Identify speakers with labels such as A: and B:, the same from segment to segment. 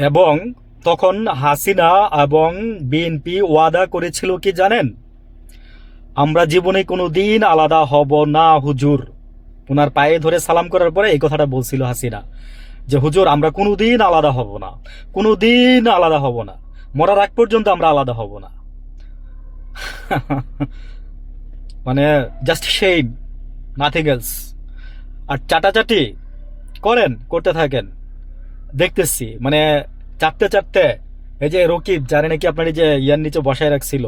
A: এবং তখন হাসিনা এবং বিএনপি ওয়াদা করেছিল কি জানেন, আমরা জীবনে কোনো দিন আলাদা হব না হুজুর। ওনার পায়ে ধরে সালাম করার পরে এই কথাটা বলছিল হাসিনা, যে হুজুর আমরা কোনো দিন আলাদা হব না, কোনো দিন আলাদা হব না, মরার আগ পর্যন্ত আমরা আলাদা হব না। মানে জাস্ট সেইম, নাথিং এলস। আর চাটাচাটি করেন, করতে থাকেন, দেখতেছি মানে চাটতে চাটতে এই যে রকিব, যারে নাকি আপনার এই যে ইয়ার নিচে বসায় রাখছিল,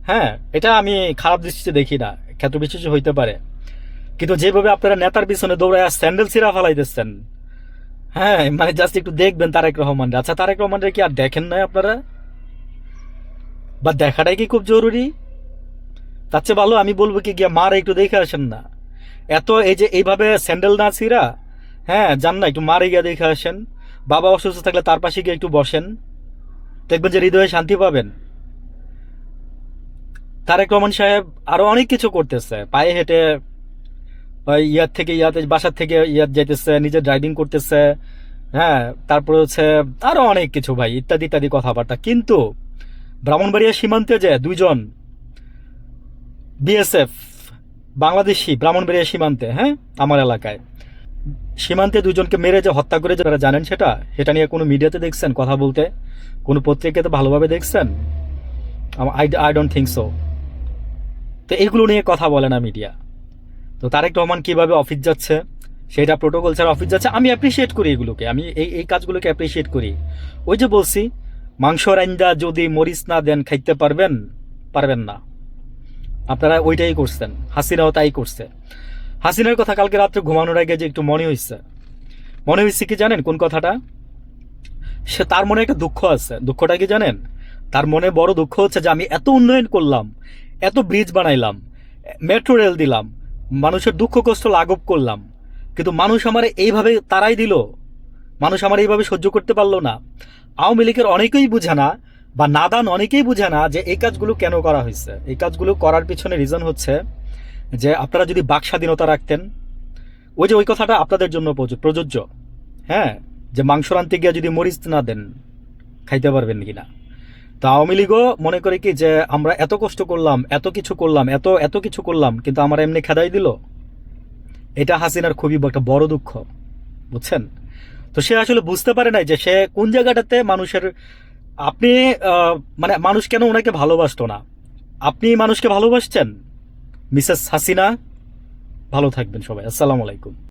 A: হ্যাঁ, এটা আমি খারাপ দৃষ্টিতে দেখি না, ক্ষেত্র বিশেষ হইতে পারে, কিন্তু যেভাবে আপনারা নেতার পিছনে দৌড়ায় স্যান্ডেল ছিঁড়া ফালাইতেছেন, হ্যাঁ, মানে জাস্ট একটু দেখবেন তারেক রহমান। আচ্ছা, তারেক রহমানের কি আর দেখেন নাই আপনারা? বা দেখাটাই কি খুব জরুরি? তার চেয়ে ভালো আমি বলবো কি, গিয়া মার একটু দেখে আসেন না। এত এই যে এইভাবে স্যান্ডেল না ছিঁড়া, হ্যাঁ, যান না একটু মারে গিয়া দেখে আসেন। বাবা অসুস্থ থাকলে তার পাশে গিয়ে একটু বসেন, দেখবেন যে হৃদয়ে শান্তি পাবেন। তারেক রহমান সাহেব আরো অনেক কিছু করতেছে, পায়ে হেঁটে ওই ইয়ার থেকে ইয়াতে, বাসার থেকে ইয়াত যাইতেছে, নিজে ড্রাইভিং করতেছে, হ্যাঁ, তারপরে হচ্ছে আরো অনেক কিছু ভাই, ইত্যাদি ইত্যাদি কথাবার্তা। কিন্তু ব্রাহ্মণবাড়িয়া সীমান্তে যে দুইজন বিএসএফ বাংলাদেশি, ব্রাহ্মণবাড়িয়া সীমান্তে, হ্যাঁ, আমার এলাকায় সীমান্তে দুজনকে মেরে যে হত্যা করে, যারা জানেন সেটা, সেটা নিয়ে কোনো মিডিয়াতে দেখছেন কথা বলতে? কোনো পত্রিকাতে ভালোভাবে দেখছেন? I don't think so. তো এগুলো নিয়ে কথা বলে না মিডিয়া। তো তারেক রহমান কিভাবে অফিস যাচ্ছে, সেটা প্রোটোকল ছাড়া অফিস যাচ্ছে, আমি অ্যাপ্রিসিয়েট করি এগুলোকে, আমি এই এই কাজগুলোকে অ্যাপ্রিসিয়েট করি। ওই যে বলছি, মাংস রাইন্দা যদি মরিচ না দেন খাইতে পারবেন? পারবেন না। আপনারা ওইটাই করছেন, হাসিনাও তাই করছে। হাসিনার কথা কালকে রাত্রে ঘুমানোর আগে যে একটু মনে হয়েছে কি জানেন কোন কথাটা? সে, তার মনে একটা দুঃখ আছে। দুঃখটা কি জানেন? তার মনে বড় দুঃখ হচ্ছে যে আমি এত উন্নয়ন করলাম, এত ব্রিজ বানাইলাম, মেট্রো রেল দিলাম, মানুষের দুঃখ কষ্ট লাঘব করলাম, কিন্তু মানুষ আমার এইভাবে তারাই দিল, মানুষ আমার এইভাবে সহ্য করতে পারলো না। আওয়ামী লীগের অনেকেই বুঝে না, বা নাদান অনেকেই বুঝে না যে এই কাজগুলো কেন করা হয়েছে। এই কাজগুলো করার পিছনে রিজন হচ্ছে যে আপনারা যদি বাক স্বাধীনতা রাখতেন, ওই যে ওই কথাটা আপনাদের জন্য প্রযোজ্য, হ্যাঁ, যে মাংস রানতে গিয়ে যদি মরিচ না দেন খাইতে পারবেন কিনা। তো আওয়ামী লীগও মনে করে কি যে আমরা এত কষ্ট করলাম, এত কিছু করলাম, এত এত কিছু করলাম, কিন্তু আমার এমনি খেদাই দিল। এটা হাসিনার খুবই একটা বড় দুঃখ, বুঝছেন? তো সে আসলে বুঝতে পারে নাই যে সে কোন জায়গাটাতে মানুষের, আপনি মানে মানুষ কেন ওনাকে ভালোবাসতো না, আপনি মানুষকে ভালোবাসছেন। মিসেস হাসিনা, ভালো থাকবেন সবাই, আসসালামু আলাইকুম।